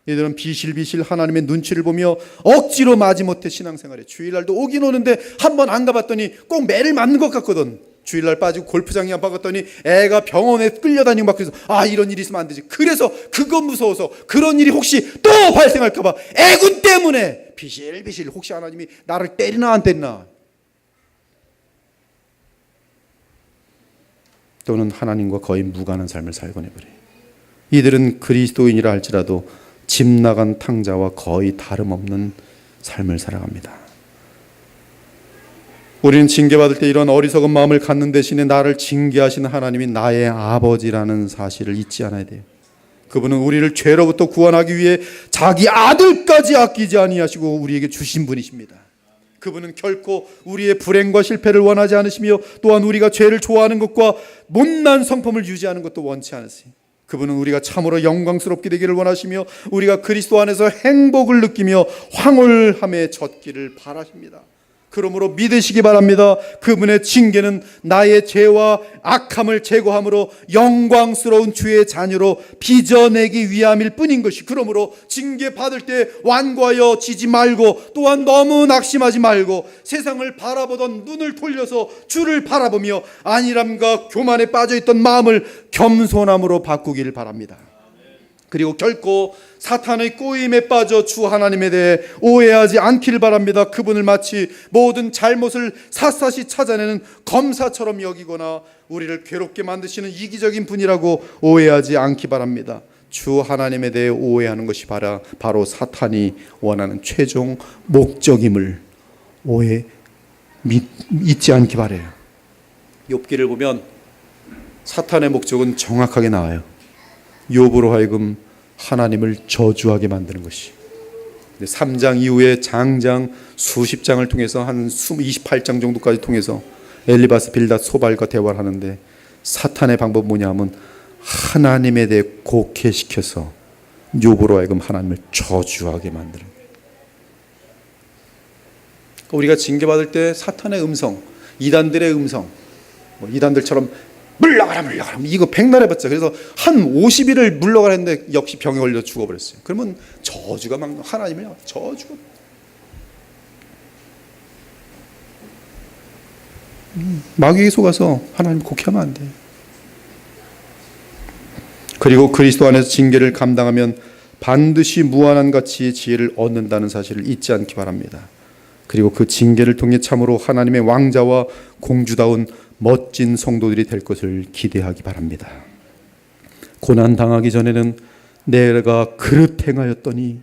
이들은 비실비실 하나님의 눈치를 보며 억지로 마지못해 신앙생활에 주일날도 오긴 오는데 한 번 안 가봤더니 꼭 매를 맞는 것 같거든. 주일날 빠지고 골프장에 안 가봤더니 애가 병원에 끌려다니고 막 그래서 이런 일이 있으면 안 되지. 그래서 그거 무서워서 그런 일이 혹시 또 발생할까봐 애군 때문에 비실비실 혹시 하나님이 나를 때리나 안 때리나, 또는 하나님과 거의 무관한 삶을 살곤 해버려요. 이들은 그리스도인이라 할지라도 집 나간 탕자와 거의 다름없는 삶을 살아갑니다. 우리는 징계받을 때 이런 어리석은 마음을 갖는 대신에 나를 징계하시는 하나님이 나의 아버지라는 사실을 잊지 않아야 돼요. 그분은 우리를 죄로부터 구원하기 위해 자기 아들까지 아끼지 아니하시고 우리에게 주신 분이십니다. 그분은 결코 우리의 불행과 실패를 원하지 않으시며 또한 우리가 죄를 좋아하는 것과 못난 성품을 유지하는 것도 원치 않으세요. 그분은 우리가 참으로 영광스럽게 되기를 원하시며 우리가 그리스도 안에서 행복을 느끼며 황홀함에 젖기를 바라십니다. 그러므로 믿으시기 바랍니다. 그분의 징계는 나의 죄와 악함을 제거함으로 영광스러운 주의 자녀로 빚어내기 위함일 뿐인 것이, 그러므로 징계 받을 때 완고하여 지지 말고 또한 너무 낙심하지 말고 세상을 바라보던 눈을 돌려서 주를 바라보며 안일함과 교만에 빠져있던 마음을 겸손함으로 바꾸기를 바랍니다. 그리고 결코 사탄의 꼬임에 빠져 주 하나님에 대해 오해하지 않기를 바랍니다. 그분을 마치 모든 잘못을 샅샅이 찾아내는 검사처럼 여기거나 우리를 괴롭게 만드시는 이기적인 분이라고 오해하지 않기 바랍니다. 주 하나님에 대해 오해하는 것이 바로 사탄이 원하는 최종 목적임을 잊지 않기 바라요. 욥기를 보면 사탄의 목적은 정확하게 나와요. 욥으로 하여금 하나님을 저주하게 만드는 것이. 3장 이후에 장장 수십 장을 통해서 한 28장 정도까지 통해서 엘리바스, 빌닷, 소발과 대화를 하는데 사탄의 방법은 뭐냐면 하나님에 대해 곡해시켜서 욥으로 하여금 하나님을 저주하게 만드는 거예요. 우리가 징계받을 때 사탄의 음성, 이단들의 음성, 이단들처럼 물러가라 이거 백날 해봤자 그래서 한 50일을 물러가라 했는데 역시 병에 걸려 죽어버렸어요. 그러면 저주가 막 하나님을 저주가 마귀에게 속아서 하나님 곡해하면 안 돼요. 그리고 그리스도 안에서 징계를 감당하면 반드시 무한한 가치의 지혜를 얻는다는 사실을 잊지 않기 바랍니다. 그리고 그 징계를 통해 참으로 하나님의 왕자와 공주다운 멋진 성도들이 될 것을 기대하기 바랍니다. 고난 당하기 전에는 내가 그릇 행하였더니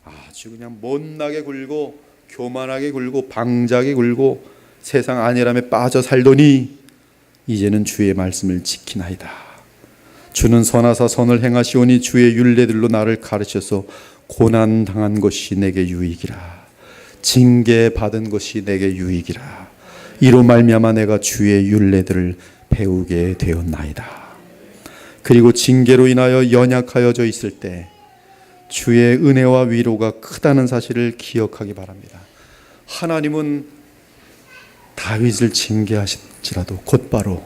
아주 그냥 못나게 굴고 교만하게 굴고 방자하게 굴고 세상 안일함에 빠져 살더니 이제는 주의 말씀을 지키나이다. 주는 선하사 선을 행하시오니 주의 율례들로 나를 가르쳐서 고난 당한 것이 내게 유익이라. 징계 받은 것이 내게 유익이라. 이로 말미암아 내가 주의 율례들을 배우게 되었나이다. 그리고 징계로 인하여 연약하여져 있을 때 주의 은혜와 위로가 크다는 사실을 기억하기 바랍니다. 하나님은 다윗을 징계하실지라도 곧바로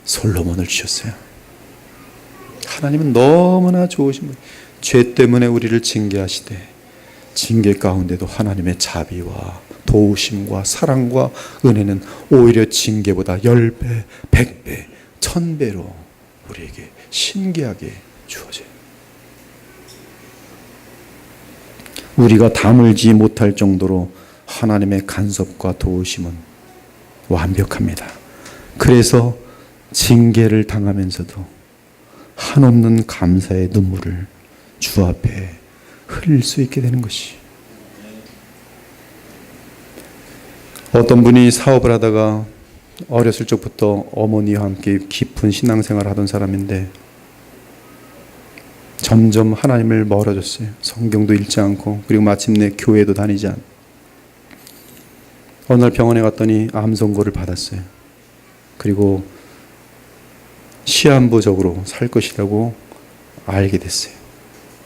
솔로몬을 주셨어요. 하나님은 너무나 좋으신 분. 죄 때문에 우리를 징계하시되 징계 가운데도 하나님의 자비와 도우심과 사랑과 은혜는 오히려 징계보다 10배, 100배, 1000배로 우리에게 신기하게 주어져요. 우리가 다물지 못할 정도로 하나님의 간섭과 도우심은 완벽합니다. 그래서 징계를 당하면서도 한없는 감사의 눈물을 주 앞에 흘릴 수 있게 되는 것이. 어떤 분이 사업을 하다가 어렸을 적부터 어머니와 함께 깊은 신앙생활을 하던 사람인데 점점 하나님을 멀어졌어요. 성경도 읽지 않고 그리고 마침내 교회도 다니지 않고 어느 날 병원에 갔더니 암 선고를 받았어요. 그리고 시한부적으로 살 것이라고 알게 됐어요.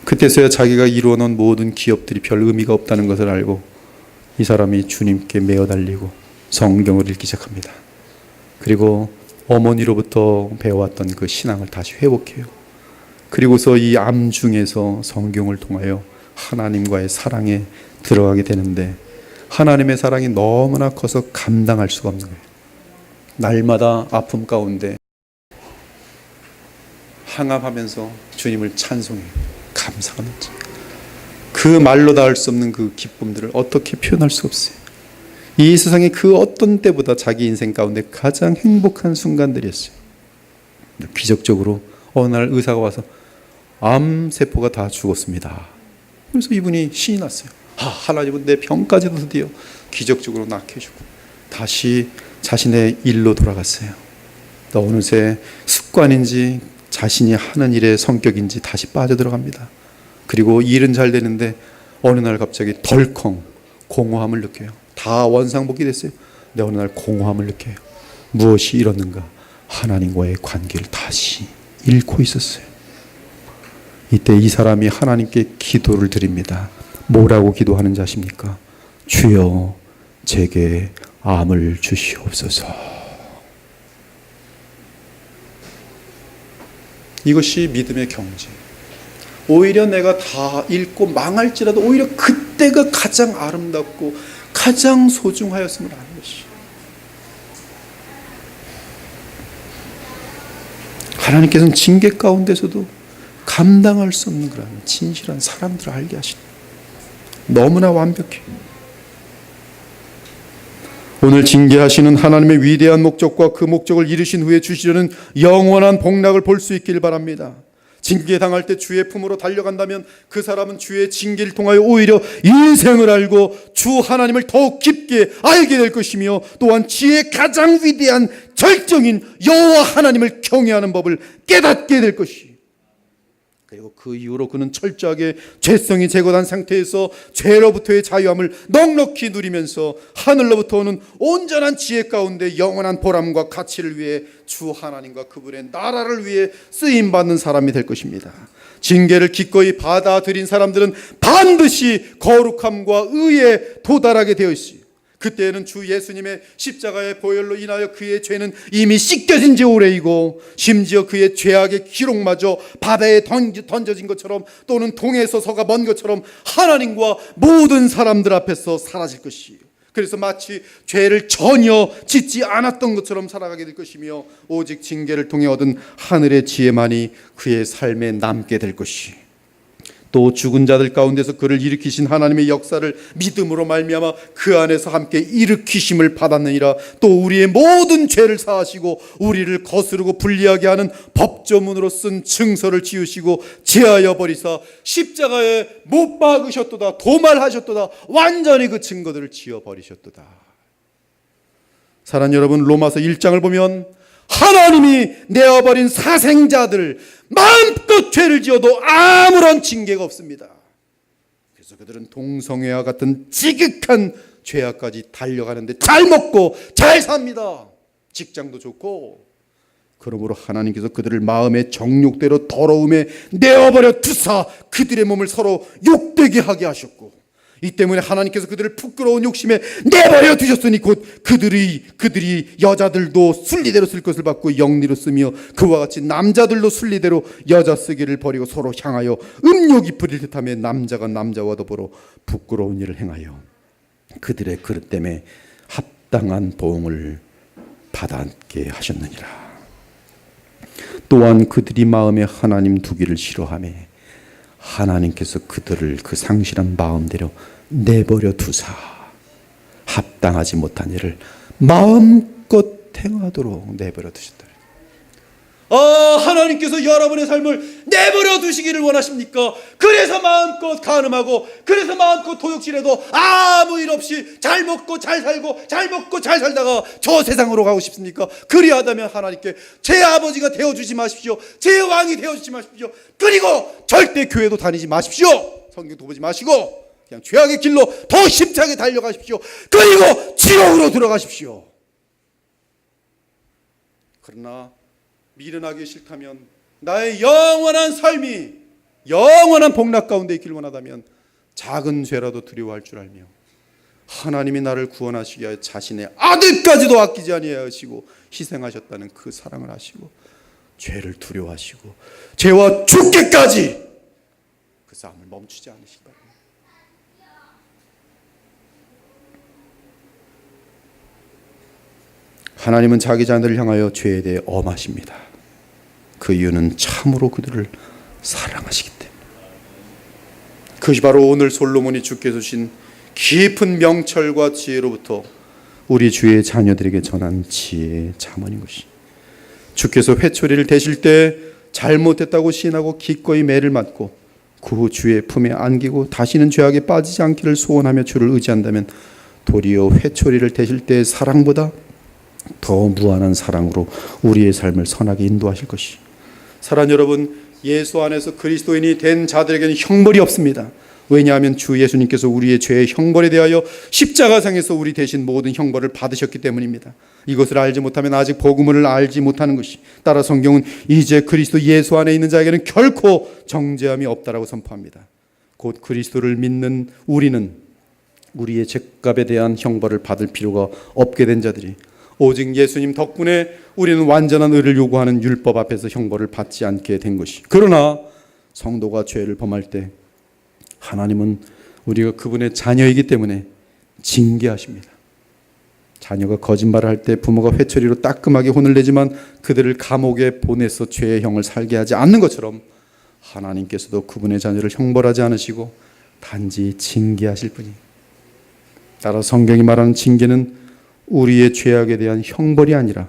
그때서야 자기가 이루어놓은 모든 기업들이 별 의미가 없다는 것을 알고 이 사람이 주님께 매어 달리고 성경을 읽기 시작합니다. 그리고 어머니로부터 배워왔던 그 신앙을 다시 회복해요. 그리고서 이 암 중에서 성경을 통하여 하나님과의 사랑에 들어가게 되는데 하나님의 사랑이 너무나 커서 감당할 수가 없는 거예요. 날마다 아픔 가운데 항암하면서 주님을 찬송해요. 감사합니다. 그 말로 닿을 수 없는 그 기쁨들을 어떻게 표현할 수 없어요. 이 세상의 그 어떤 때보다 자기 인생 가운데 가장 행복한 순간들이었어요. 기적적으로 어느 날 의사가 와서 암세포가 다 죽었습니다. 그래서 이분이 신이 났어요. 하나님은 내 병까지도 드디어 기적적으로 낫게 해주고 다시 자신의 일로 돌아갔어요. 또 어느새 습관인지 자신이 하는 일의 성격인지 다시 빠져들어갑니다. 그리고 일은 잘 되는데 어느 날 갑자기 덜컹 공허함을 느껴요. 다 원상복귀 됐어요. 근데 어느 날 공허함을 느껴요. 무엇이 이뤘는가? 하나님과의 관계를 다시 잃고 있었어요. 이때 이 사람이 하나님께 기도를 드립니다. 뭐라고 기도하는지 아십니까? 주여 제게 암을 주시옵소서. 이것이 믿음의 경지. 오히려 내가 다 잃고 망할지라도 오히려 그때가 가장 아름답고 가장 소중하였음을 아는 것이. 하나님께서는 징계 가운데서도 감당할 수 없는 그런 진실한 사람들을 알게 하시는, 너무나 완벽해. 오늘 징계하시는 하나님의 위대한 목적과 그 목적을 이루신 후에 주시려는 영원한 복락을 볼 수 있길 바랍니다. 징계당할 때 주의 품으로 달려간다면 그 사람은 주의 징계를 통하여 오히려 인생을 알고 주 하나님을 더욱 깊게 알게 될 것이며, 또한 지혜의 가장 위대한 절정인 여호와 하나님을 경외하는 법을 깨닫게 될 것이, 그리고 그 이후로 그는 철저하게 죄성이 제거된 상태에서 죄로부터의 자유함을 넉넉히 누리면서 하늘로부터 오는 온전한 지혜 가운데 영원한 보람과 가치를 위해 주 하나님과 그분의 나라를 위해 쓰임받는 사람이 될 것입니다. 징계를 기꺼이 받아들인 사람들은 반드시 거룩함과 의에 도달하게 되어 있어요. 그때에는 주 예수님의 십자가의 보혈로 인하여 그의 죄는 이미 씻겨진 지 오래이고, 심지어 그의 죄악의 기록마저 바다에 던져진 것처럼, 또는 동에서 서가 먼 것처럼 하나님과 모든 사람들 앞에서 사라질 것이에요. 그래서 마치 죄를 전혀 짓지 않았던 것처럼 살아가게 될 것이며, 오직 징계를 통해 얻은 하늘의 지혜만이 그의 삶에 남게 될 것이에요. 또 죽은 자들 가운데서 그를 일으키신 하나님의 역사를 믿음으로 말미암아 그 안에서 함께 일으키심을 받았느니라. 또 우리의 모든 죄를 사하시고 우리를 거스르고 불리하게 하는 법조문으로 쓴 증서를 지우시고 제하여 버리사 십자가에 못 박으셨도다, 도말하셨도다, 완전히 그 증거들을 지워버리셨도다. 사랑하는 여러분, 로마서 1장을 보면 하나님이 내어버린 사생자들 마음껏 죄를 지어도 아무런 징계가 없습니다. 그래서 그들은 동성애와 같은 지극한 죄악까지 달려가는데 잘 먹고 잘 삽니다. 직장도 좋고. 그러므로 하나님께서 그들을 마음의 정욕대로 더러움에 내어버려 두사 그들의 몸을 서로 욕되게 하게 하셨고, 이 때문에 하나님께서 그들을 부끄러운 욕심에 내버려 두셨으니 곧 그들이 여자들도 순리대로 쓸 것을 받고 영리로 쓰며, 그와 같이 남자들도 순리대로 여자 쓰기를 버리고 서로 향하여 음욕이 부릴 듯하며 남자가 남자와 더불어 부끄러운 일을 행하여 그들의 그릇 때문에 합당한 보응을 받게 하셨느니라. 또한 그들이 마음에 하나님 두기를 싫어하며 하나님께서 그들을 그 상실한 마음대로 내버려 두사 합당하지 못한 일을 마음껏 행하도록 내버려 두셨다. 하나님께서 여러분의 삶을 내버려 두시기를 원하십니까? 그래서 마음껏 간음하고, 그래서 마음껏 도둑질해도 아무 일 없이 잘 먹고 잘 살고 잘 먹고 잘 살다가 저 세상으로 가고 싶습니까? 그리하다면 하나님께 제 아버지가 되어주지 마십시오. 제 왕이 되어주지 마십시오. 그리고 절대 교회도 다니지 마십시오. 성경도 보지 마시고 그냥 죄악의 길로 더 힘차게 달려가십시오. 그리고 지옥으로 들어가십시오. 그러나 미련하기 싫다면, 나의 영원한 삶이 영원한 복락 가운데 있기를 원하다면 작은 죄라도 두려워할 줄 알며 하나님이 나를 구원하시기 위하여 자신의 아들까지도 아끼지 아니하시고 희생하셨다는 그 사랑을 아시고 죄를 두려워하시고 죄와 죽기까지 그 싸움을 멈추지 않으시기 바랍니다. 하나님은 자기 자녀들을 향하여 죄에 대해 엄하십니다. 그 이유는 참으로 그들을 사랑하시기 때문에. 그것이 바로 오늘 솔로몬이 주께서 주신 깊은 명철과 지혜로부터 우리 주의 자녀들에게 전한 지혜의 잠언인 것이, 주께서 회초리를 대실 때 잘못했다고 시인하고 기꺼이 매를 맞고 그 후 주의 품에 안기고 다시는 죄악에 빠지지 않기를 소원하며 주를 의지한다면 도리어 회초리를 대실 때의 사랑보다 더 무한한 사랑으로 우리의 삶을 선하게 인도하실 것이. 사랑하는 여러분, 예수 안에서 그리스도인이 된 자들에게는 형벌이 없습니다. 왜냐하면 주 예수님께서 우리의 죄의 형벌에 대하여 십자가상에서 우리 대신 모든 형벌을 받으셨기 때문입니다. 이것을 알지 못하면 아직 복음을 알지 못하는 것이. 따라 성경은 이제 그리스도 예수 안에 있는 자에게는 결코 정죄함이 없다라고 선포합니다. 곧 그리스도를 믿는 우리는 우리의 죄값에 대한 형벌을 받을 필요가 없게 된 자들이, 오직 예수님 덕분에 우리는 완전한 의를 요구하는 율법 앞에서 형벌을 받지 않게 된 것이. 그러나 성도가 죄를 범할 때 하나님은 우리가 그분의 자녀이기 때문에 징계하십니다. 자녀가 거짓말을 할 때 부모가 회초리로 따끔하게 혼을 내지만 그들을 감옥에 보내서 죄의 형을 살게 하지 않는 것처럼, 하나님께서도 그분의 자녀를 형벌하지 않으시고 단지 징계하실 뿐이. 따라 성경이 말하는 징계는 우리의 죄악에 대한 형벌이 아니라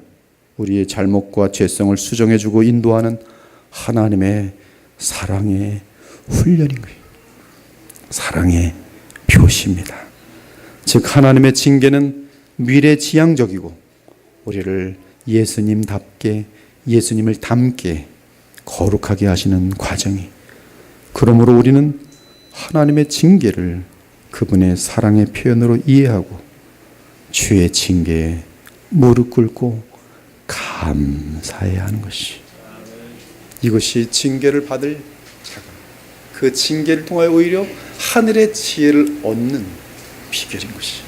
우리의 잘못과 죄성을 수정해주고 인도하는 하나님의 사랑의 훈련인 거예요. 사랑의 표시입니다. 즉 하나님의 징계는 미래지향적이고 우리를 예수님답게, 예수님을 닮게 거룩하게 하시는 과정이. 그러므로 우리는 하나님의 징계를 그분의 사랑의 표현으로 이해하고 주의 징계에 무릎 꿇고 감사해야 하는 것이, 이것이 징계를 받을 자가 그 징계를 통하여 오히려 하늘의 지혜를 얻는 비결인 것이.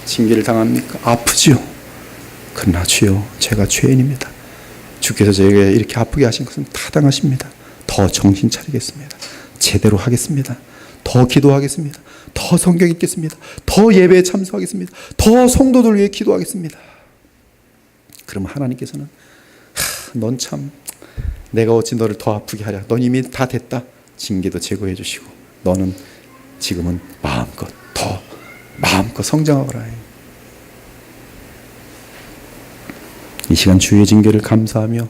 징계를 당합니까? 아프지요. 그러나 주여, 제가 죄인입니다. 주께서 제게 이렇게 아프게 하신 것은 타당하십니다. 더 정신 차리겠습니다. 제대로 하겠습니다. 더 기도하겠습니다. 더 성경 읽겠습니다. 더 예배에 참석하겠습니다. 더 성도들 위해 기도하겠습니다. 그럼 하나님께서는 넌 참, 내가 어찌 너를 더 아프게 하랴. 넌 이미 다 됐다. 징계도 제거해 주시고 너는 지금은 마음껏 성장하거라. 이 시간 주의 징계를 감사하며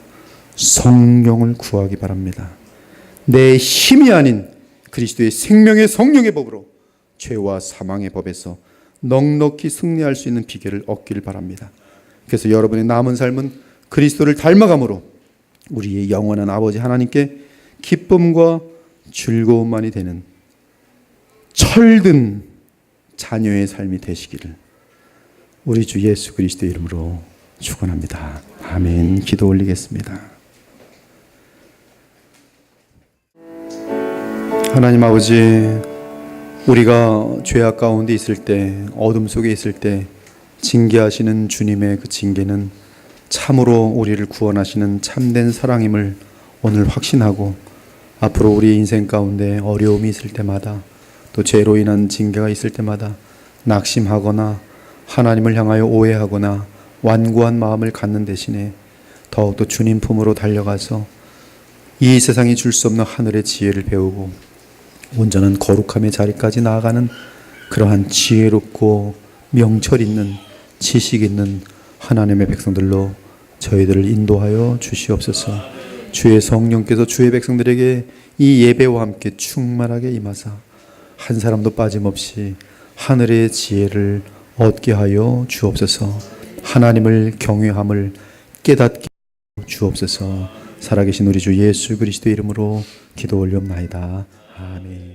성령을 구하기 바랍니다. 내 힘이 아닌 그리스도의 생명의 성령의 법으로 죄와 사망의 법에서 넉넉히 승리할 수 있는 비결을 얻기를 바랍니다. 그래서 여러분의 남은 삶은 그리스도를 닮아감으로 우리의 영원한 아버지 하나님께 기쁨과 즐거움만이 되는 철든 자녀의 삶이 되시기를 우리 주 예수 그리스도의 이름으로 축원합니다. 아멘. 기도 올리겠습니다. 하나님 아버지, 우리가 죄악 가운데 있을 때, 어둠 속에 있을 때 징계하시는 주님의 그 징계는 참으로 우리를 구원하시는 참된 사랑임을 오늘 확신하고, 앞으로 우리 인생 가운데 어려움이 있을 때마다, 또 죄로 인한 징계가 있을 때마다 낙심하거나 하나님을 향하여 오해하거나 완고한 마음을 갖는 대신에 더욱더 주님 품으로 달려가서 이 세상이 줄 수 없는 하늘의 지혜를 배우고 온전한 거룩함의 자리까지 나아가는 그러한 지혜롭고 명철 있는, 지식 있는 하나님의 백성들로 저희들을 인도하여 주시옵소서. 주의 성령께서 주의 백성들에게 이 예배와 함께 충만하게 임하사 한 사람도 빠짐없이 하늘의 지혜를 얻게 하여 주옵소서. 하나님을 경외함을 깨닫게 주옵소서. 살아계신 우리 주 예수 그리스도의 이름으로 기도 올리옵나이다. 아멘.